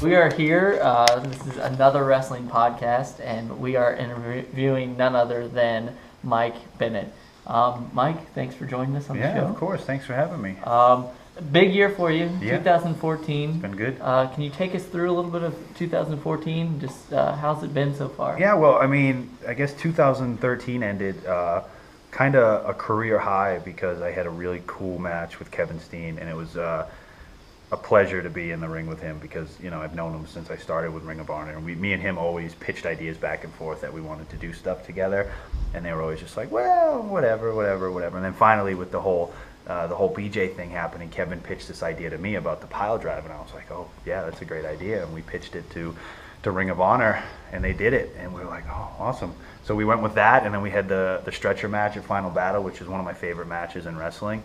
We are here. This is another wrestling podcast, and we are interviewing none other than Mike Bennett. Mike, thanks for joining us on the show. Yeah, of course. Thanks for having me. Big year for you, Yeah. 2014. It's been good. Can you take us through a little bit of 2014? Just how's it been so far? Yeah, well, I mean, I guess 2013 ended kind of a career high because I had a really cool match with Kevin Steen, and it was a pleasure to be in the ring with him because, you know, I've known him since I started with Ring of Honor, and me and him always pitched ideas back and forth that we wanted to do stuff together, and they were always just like, well, whatever. And then finally with the whole BJ thing happening, Kevin pitched this idea to me about the pile drive, and I was like, oh yeah, that's a great idea, and we pitched it to Ring of Honor, and they did it, and we were like, oh, awesome. So we went with that, and then we had the stretcher match at Final Battle, which is one of my favorite matches in wrestling.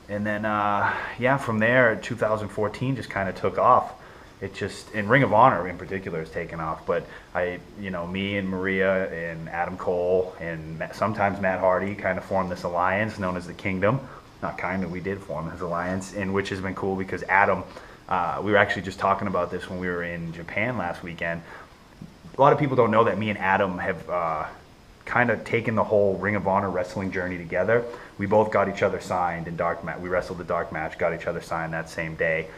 And then, yeah, from there, 2014 just kind of took off. It just, in Ring of Honor in particular, has taken off. But me and Maria and Adam Cole and sometimes Matt Hardy kind of formed this alliance known as the Kingdom. Not kind of, we did form this alliance, and which has been cool because Adam, we were actually just talking about this when we were in Japan last weekend. A lot of people don't know that me and Adam have kind of taken the whole Ring of Honor wrestling journey together. We both got each other signed in dark match. We wrestled the dark match, got each other signed that same day.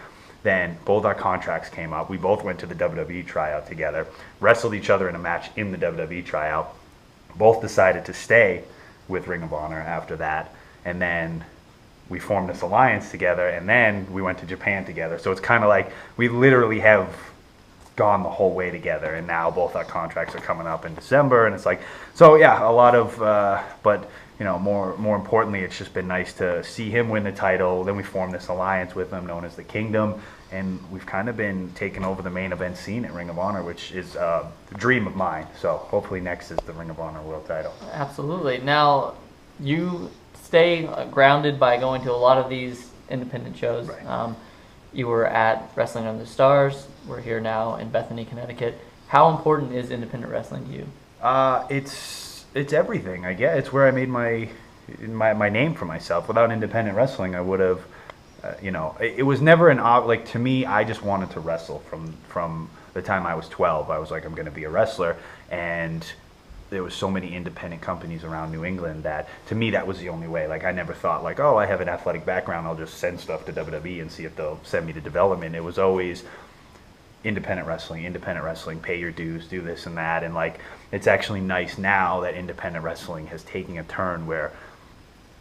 Then both our contracts came up. We both went to the WWE tryout together, wrestled each other in a match in the WWE tryout. Both decided to stay with Ring of Honor after that, and then we formed this alliance together, and then we went to Japan together. So it's kind of like we literally have gone the whole way together, and now both our contracts are coming up in December, and it's like, so yeah, a lot of but you know, more importantly, it's just been nice to see him win the title. Then we formed this alliance with him known as the Kingdom, and we've kind of been taking over the main event scene at Ring of Honor, which is the dream of mine. So hopefully next is the Ring of Honor world title. Absolutely. Now you stay grounded by going to a lot of these independent shows. Right. You were at Wrestling Under the Stars. We're here now in Bethany, Connecticut. How important is independent wrestling to you? It's everything, I guess. It's where I made my name for myself. Without independent wrestling, I would have, it was never like, to me, I just wanted to wrestle from the time I was 12. I was like, I'm going to be a wrestler, and there was so many independent companies around New England that, to me, that was the only way. Like, I never thought, like, oh, I have an athletic background, I'll just send stuff to WWE and see if they'll send me to development. It was always independent wrestling, pay your dues, do this and that. And, like, it's actually nice now that independent wrestling has taken a turn where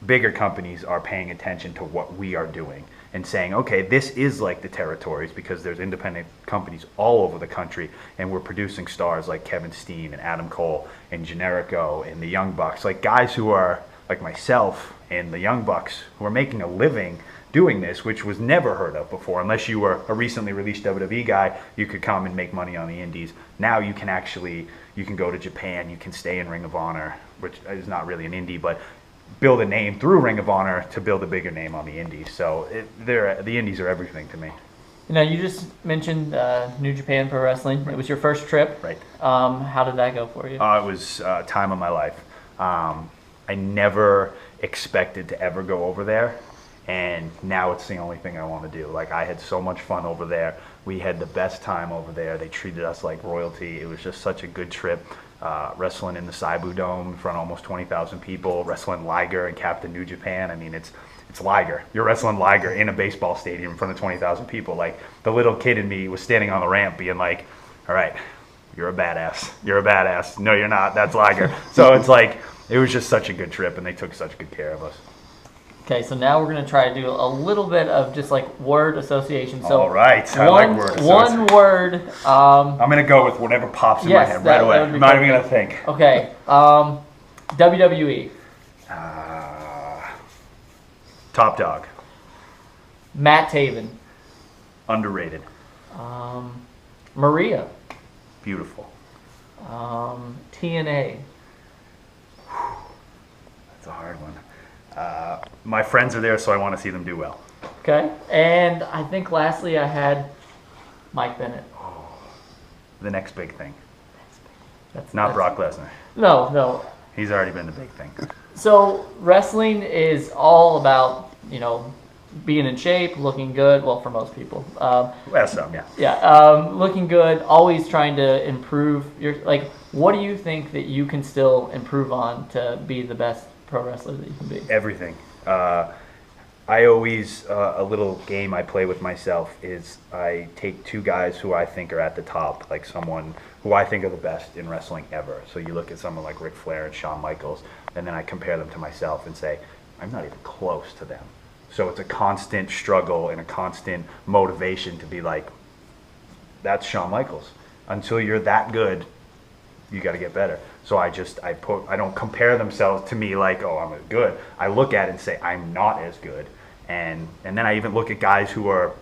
bigger companies are paying attention to what we are doing and saying, okay, this is like the territories, because there's independent companies all over the country, and we're producing stars like Kevin Steen and Adam Cole and Generico and the Young Bucks, like guys who are like myself and the Young Bucks, who are making a living doing this, which was never heard of before. Unless you were a recently released WWE guy, you could come and make money on the indies. Now you can go to Japan, you can stay in Ring of Honor, which is not really an indie, but build a name through Ring of Honor to build a bigger name on the indies. So the indies are everything to me. You know, you just mentioned New Japan Pro Wrestling. Right. It was your first trip. Right. How did that go for you? It was time of my life. I never expected to ever go over there, and now it's the only thing I want to do. Like, I had so much fun over there. We had the best time over there. They treated us like royalty. It was just such a good trip. Wrestling in the Seibu Dome in front of almost 20,000 people, wrestling Liger and Captain New Japan. I mean, it's Liger. You're wrestling Liger in a baseball stadium in front of 20,000 people. Like, the little kid in me was standing on the ramp being like, all right, you're a badass. You're a badass. No, you're not. That's Liger. So it's like, it was just such a good trip, and they took such good care of us. Okay, so now we're going to try to do a little bit of just like word association. So all right, I like word association. One word. I'm going to go with whatever pops in my head right away. I'm not even going to think. Okay. WWE. Top dog. Matt Taven. Underrated. Maria. Beautiful. TNA. That's a hard one. My friends are there, so I want to see them do well. Okay. And I think lastly I had Mike Bennett. Oh, the next big thing. That's Brock Lesnar. No. He's already been the big thing. So wrestling is all about, being in shape, looking good. Well, for most people. Well, some, yeah. Yeah, looking good, always trying to improve. What do you think that you can still improve on to be the best pro wrestler that you can be? Everything. I always, a little game I play with myself is I take two guys who I think are at the top, like someone who I think are the best in wrestling ever. So you look at someone like Ric Flair and Shawn Michaels, and then I compare them to myself and say, I'm not even close to them. So it's a constant struggle and a constant motivation to be like, that's Shawn Michaels. Until you're that good, you got to get better. So I don't compare themselves to me like, oh, I'm good. I look at it and say, I'm not as good. And then I even look at guys who are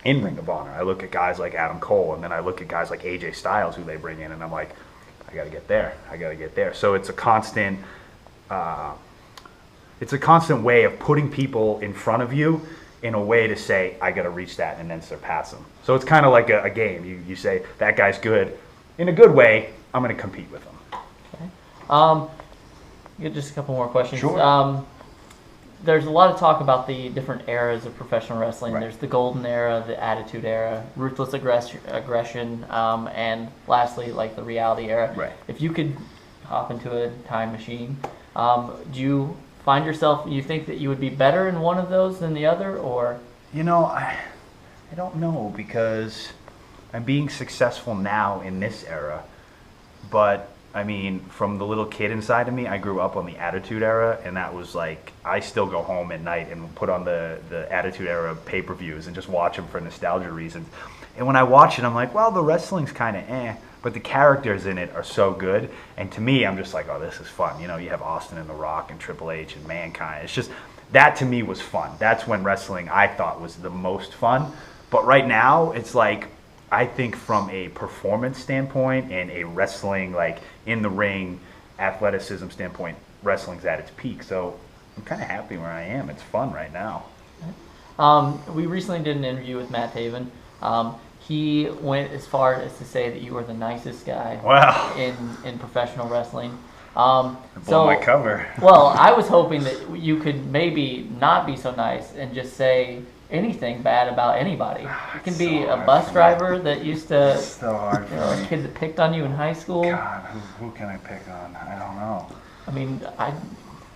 in Ring of Honor. I look at guys like Adam Cole, and then I look at guys like AJ Styles who they bring in, and I'm like, I got to get there. I got to get there. So it's a constant way of putting people in front of you in a way to say, I got to reach that and then surpass them. So it's kind of like a game. You say, that guy's good. In a good way, I'm going to compete with him. Okay. Get just a couple more questions. Sure. There's a lot of talk about the different eras of professional wrestling. Right. There's the golden era, the attitude era, ruthless aggression, and lastly, like the reality era. Right. If you could hop into a time machine, do you find yourself, you think that you would be better in one of those than the other, or? I don't know, because I'm being successful now in this era, but I mean, from the little kid inside of me, I grew up on the Attitude Era, and that was like, I still go home at night and put on the Attitude Era pay-per-views and just watch them for nostalgia reasons. And when I watch it, I'm like, well, the wrestling's kind of but the characters in it are so good. And to me, I'm just like, oh, this is fun. You have Austin and The Rock and Triple H and Mankind. It's just, that to me was fun. That's when wrestling, I thought, was the most fun. But right now, it's like, I think from a performance standpoint and a wrestling, like in the ring, athleticism standpoint, wrestling's at its peak. So I'm kind of happy where I am. It's fun right now. We recently did an interview with Matt Taven. He went as far as to say that you were the nicest guy in professional wrestling. Blow my cover. Well, I was hoping that you could maybe not be so nice and just say anything bad about anybody. You can be a bus driver that used to, it's so hard for a kid that picked on you in high school. God, who can I pick on? I don't know. I mean,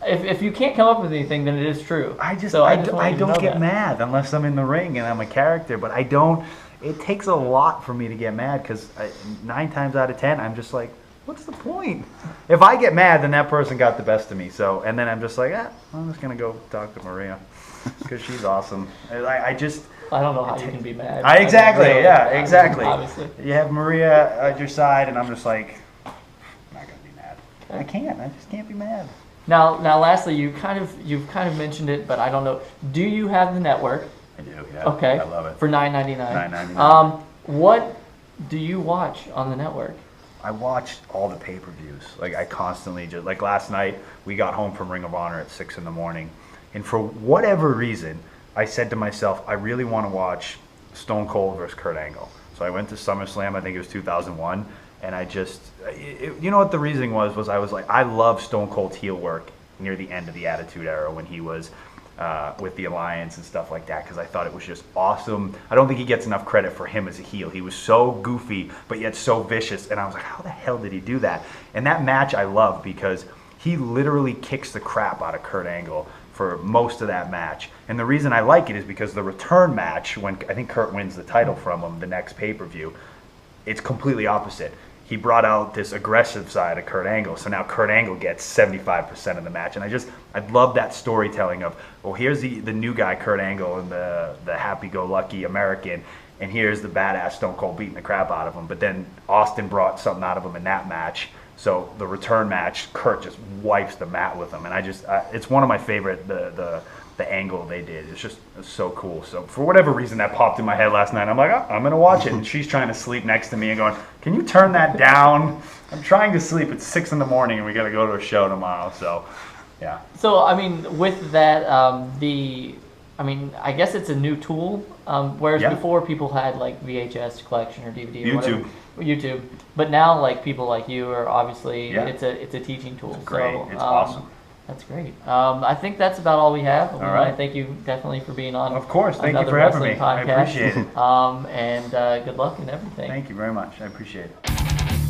if you can't come up with anything, then it is true. I don't get mad unless I'm in the ring and I'm a character, but I don't. It takes a lot for me to get mad, because 9 times out of 10, I'm just like, what's the point? If I get mad, then that person got the best of me. So, and then I'm just like, I'm just gonna go talk to Maria, because she's awesome. I don't know how you can be mad. Exactly. Obviously. You have Maria at your side, and I'm just like, I'm not gonna be mad. I just can't be mad. Now, lastly, you've kind of mentioned it, but I don't know. Do you have the network? I do. Yeah. Okay. I love it. For $9.99. $9.99. What do you watch on the network? I watched all the pay-per-views. Like, I constantly just, like last night, we got home from Ring of Honor at 6 in the morning. And for whatever reason, I said to myself, I really want to watch Stone Cold versus Kurt Angle. So I went to SummerSlam, I think it was 2001, and I just, you know what the reason was I was like, I love Stone Cold's heel work near the end of the Attitude Era when he was with the Alliance and stuff like that, because I thought it was just awesome. I don't think he gets enough credit for him as a heel. He was so goofy, but yet so vicious, and I was like, how the hell did he do that? And that match I love, because he literally kicks the crap out of Kurt Angle for most of that match. And the reason I like it is because the return match, when I think Kurt wins the title from him the next pay-per-view, it's completely opposite. He brought out this aggressive side of Kurt Angle, so now Kurt Angle gets 75% of the match. And I love that storytelling of, well, here's the new guy, Kurt Angle, and the happy-go-lucky American, and here's the badass Stone Cold beating the crap out of him. But then Austin brought something out of him in that match. So the return match, Kurt just wipes the mat with him. And it's one of my favorite, the angle they did. It's so cool. So for whatever reason, that popped in my head last night. I'm like, I'm going to watch it. And she's trying to sleep next to me and going, can you turn that down? I'm trying to sleep. It's 6 in the morning and we got to go to a show tomorrow. So, yeah. So, I mean, with that, I guess it's a new tool. Whereas before people had like VHS collection or DVD or whatever. YouTube. But now, like, people like you are obviously, it's a teaching tool. It's great. So, it's awesome. That's great. I think that's about all we have. We All want to right. thank you definitely for being on. Of course. Thank you Another for having Wrestling me. I Podcast. appreciate it. And good luck and everything. Thank you very much. I appreciate it.